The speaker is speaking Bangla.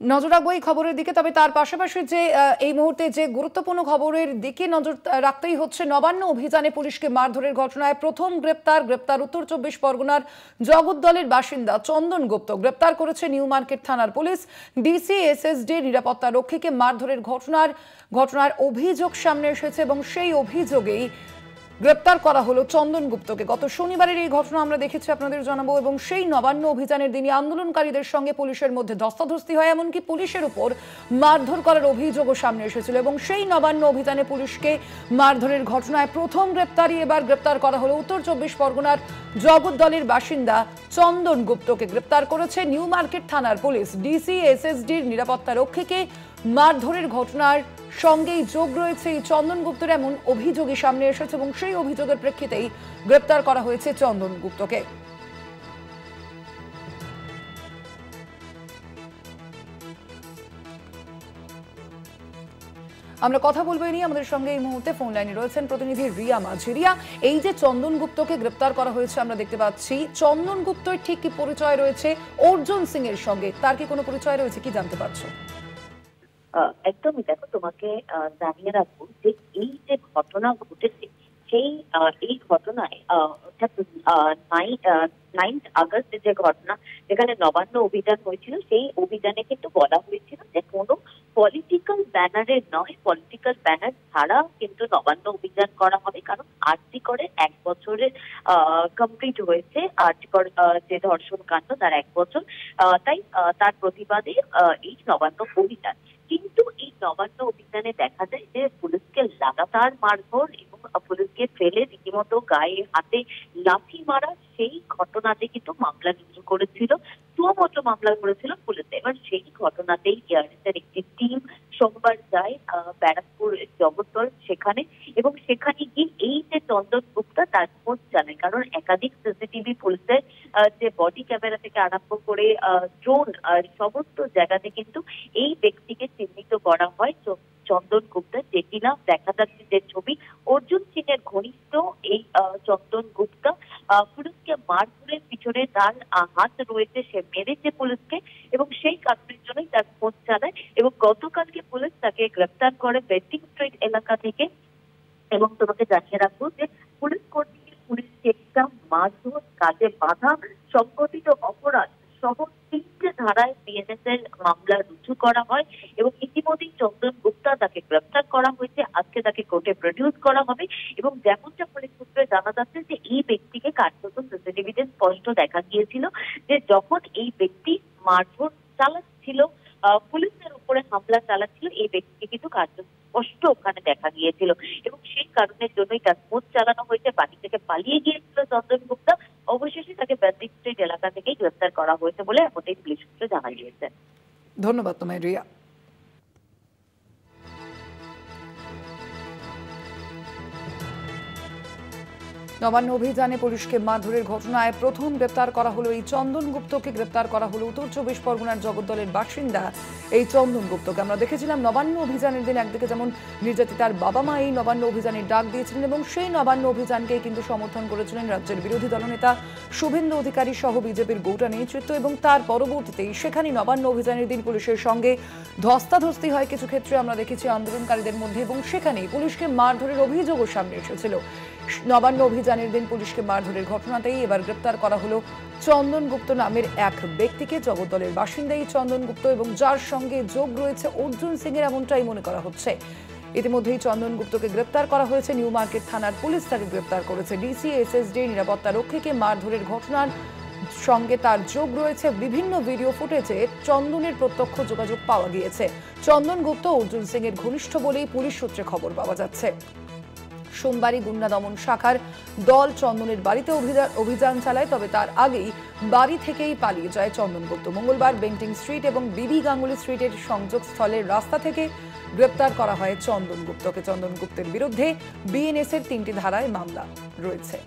নজর রাখবো এই খবরের দিকে। তবে তার পাশাপাশি যে এই মুহূর্তে যে গুরুত্বপূর্ণ খবরের দিকে নজর রাখতেই হচ্ছে, নবান্ন অভিযানে পুলিশকে মারধরের ঘটনায় প্রথম গ্রেপ্তার উত্তর 24 পরগনার জগদ্দলের বাসিন্দা চন্দন গুপ্ত। গ্রেপ্তার করেছে নিউ মার্কেট থানার পুলিশ। ডিসি এসএসডি নিরাপত্তা রক্ষীকে মারধরের ঘটনার অভিযোগ সামনে এসেছে এবং সেই অভিযোগেই গ্রেপ্তার করা হলো চন্দন গুপ্তকে। গত শনিবারের এই ঘটনা আমরা দেখেছি, আপনাদের জানাবো। এবং সেই নবান্ন অভিযানের দিনই আন্দোলনকারীদের সঙ্গে পুলিশের মধ্যে ধস্তাধস্তি হয়, এমনকি পুলিশের উপর মারধর করার অভিযোগও সামনে এসেছিল। এবং সেই নবান্ন অভিযানে পুলিশকে মারধরের ঘটনায় প্রথম গ্রেপ্তারই এবার গ্রেপ্তার করা হলো উত্তর 24 পরগনার জগদ্দলের বাসিন্দা চন্দন গুপ্তকে। গ্রেপ্তার করেছে নিউ মার্কেট থানার পুলিশ। ডিসি এসএসডির নিরাপত্তা রক্ষীকে মারধরের ঘটনার সঙ্গেই যোগ রয়েছে এই চন্দন গুপ্তের, এমন অভিযোগই সামনে এসেছে এবং সেই অভিযোগের প্রেক্ষিতেই গ্রেপ্তার করা হয়েছে চন্দন গুপ্তকে। আমরা কথা বলবো এই নিয়ে। আমাদের সঙ্গে এই মুহূর্তে ফোন লাইনে রয়েছেন প্রতিনিধি রিয়া মাঝি। রিয়া, এই যে চন্দন গুপ্তকে গ্রেপ্তার করা হয়েছে আমরা দেখতে পাচ্ছি, চন্দন গুপ্তর ঠিক কি পরিচয় রয়েছে অর্জুন সিং এর সঙ্গে? তার কি কোনো পরিচয় রয়েছে, কি জানতে পারছো? একদমই, দেখো, তোমাকে জানিয়ে রাখবো যে এই যে ঘটনা ঘটেছে সেই এই ঘটনায় অর্থাৎ 9 আগস্ট যে ঘটনা, যেখানে নবান্ন অভিযান হয়েছিল, সেই অভিযানে কিন্তু বলা হয়েছিল যে কোনো পলিটিক্যাল ব্যানারে নয়, পলিটিক্যাল ব্যানার ছাড়া কিন্তু নবান্ন অভিযান করা হবে। কারণ আরজি করে 1 বছরের কমপ্লিট হয়েছে, আরজি কর যে ধর্ষণ কাণ্ড তার 1 বছর, তাই তার প্রতিবাদে এই নবান্ন অভিযান। কিন্তু এই নবান্ন অভিযানে দেখা যায় যে পুলিশকে লাগাতার মারধর এবং পুলিশকে ফেলে রীতিমতো গায়ে হাতে লাথি মারা, সেই ঘটনাতে কিন্তু মামলা রুজু করেছিল, সুমোটো মামলা করেছিল পুলিশ। এবার সেই ঘটনাতেই এয়ারএসের একটি টিম সোমবার যায় ব্যারাকপুর জগদ্দল সেখানে, এবং সেখানে গিয়ে এই যে চন্দন গুপ্তা তার খোঁজ জানায়। কারণ একাধিক সিসিটিভি, পুলিশের যে বডি ক্যামেরা থেকে আরম্ভ করে ড্রোন, সমস্ত জায়গাতে কিন্তু এই ব্যক্তিকে চিহ্নিত করা হয় চন্দন গুপ্তা, যেটি না দেখা যাচ্ছে যে ছবি অর্জুন সিং এর ঘনিষ্ঠ এই চন্দন গুপ্তা। পুলিশকে মারধরের পিছনে তার হাত রয়েছে, সে মেরেছে পুলিশকে এবং সেই কারণের জন্যই তার খোঁজ চালায়। এবং গতকালকে পুলিশ তাকে গ্রেপ্তার করে বেটিং স্ট্রিট এলাকা থেকে। এবং তোমাকে জানিয়ে রাখবো যে পুলিশ কর্মীকে পুলিশ চেষ্টা, মারধর, কাজে বাধা, সংগঠিত অপরাধ সহ 3টে ধারায় বিএনএস এর মামলা রুজু করা হয়। এবং ইতিমধ্যেই চন্দন গুপ্তা তাকে গ্রেপ্তার করা হয়েছে, আজকে তাকে কোর্টে প্রডিউস করা হবে। এবং যেমনটা পুলিশ সূত্রে জানা যাচ্ছে যে এই ব্যক্তিকে কার্যত সিসিটিভিতে স্পষ্ট দেখা গিয়েছিল যে যখন এই ব্যক্তি মারধর চালাচ্ছিল, পুলিশের উপরে হামলা চালাচ্ছিল, এই ব্যক্তিকে কিন্তু কার্যত স্পষ্ট ওখানে দেখা গিয়েছিল। এবং সেই কারণের জন্যই তার খোঁজ চালানো হয়েছে। বাড়ি থেকে পালিয়ে গিয়েছিল চন্দন গুপ্তা, অবশেষে তাকে বেটিং স্ট্রিট এলাকা থেকেই গ্রেপ্তার করা হয়েছে বলে এমনটাই পুলিশ সূত্রে জানা গিয়েছে। ধন্যবাদ তোমায় রিয়া। নবান্ন অভিযানে পুলিশকে মারধরের ঘটনায় প্রথম গ্রেপ্তার করা হলো এই চন্দন গুপ্তকে। গ্রেপ্তার করা হলো উত্তর 24 পরগনার জগদ্দলের বাসিন্দা এই চন্দন গুপ্তকে। আমরা দেখেছিলাম নবান্ন অভিযানের দিন একদিকে যেমন নির্যাতিতার বাবা মা এই নবান্ন অভিযানের ডাক দিয়েছিলেন এবং সেই নবান্ন অভিযানকে কিন্তু সমর্থন করেছিলেন রাজ্যের বিরোধী দলনেতা শুভেন্দু অধিকারী সহ বিজেপির গোটা নেতৃত্ব। এবং তার পরবর্তীতেই সেখানে নবান্ন অভিযানের দিন পুলিশের সঙ্গে ধস্তাধস্তি হয় কিছু ক্ষেত্রে আমরা দেখেছি আন্দোলনকারীদের মধ্যে, এবং সেখানেই পুলিশকে মারধরের অভিযোগও সামনে এসেছিল। নবান্ন অভিযানের দিন পুলিশকে মারধরের ঘটনাতেই এবার গ্রেপ্তার করা হলো চন্দন গুপ্ত নামের এক ব্যক্তিকে। জগদ্দলের বাসিন্দা এই চন্দন গুপ্ত এবং যার সঙ্গে যোগ রয়েছে অর্জুন সিং এর, এমনটাই মনে করা হচ্ছে। ইতিমধ্যেই চন্দন গুপ্তকে গ্রেপ্তার করা হয়েছে নিউ মার্কেট থানার পুলিশ। তাকে গ্রেপ্তার করেছে ডিসি এসএসডি নিরাপত্তা রক্ষীকে। মারধরের ঘটনার সঙ্গে তার যোগ রয়েছে। বিভিন্ন ভিডিও ফুটেজে চন্দনের প্রত্যক্ষ যোগাযোগ পাওয়া গিয়েছে। চন্দন গুপ্ত অর্জুন সিং এর ঘনিষ্ঠ বলেই পুলিশ সূত্রে খবর পাওয়া যাচ্ছে। সোমবারই গুন্ডা দমন শাখার দল চন্দনের বাড়িতে অভিযান চালায়, তবে তার আগেই বাড়ি থেকেই পালিয়ে যায় চন্দন গুপ্ত। মঙ্গলবার বেন্টিং স্ট্রিট এবং বিবি গাঙ্গুলি স্ট্রিটের সংযোগস্থলের রাস্তা থেকে গ্রেপ্তার করা হয় চন্দন গুপ্তকে। চন্দন গুপ্তের বিরুদ্ধে বিএনএস এর 3টি ধারায় মামলা রয়েছে।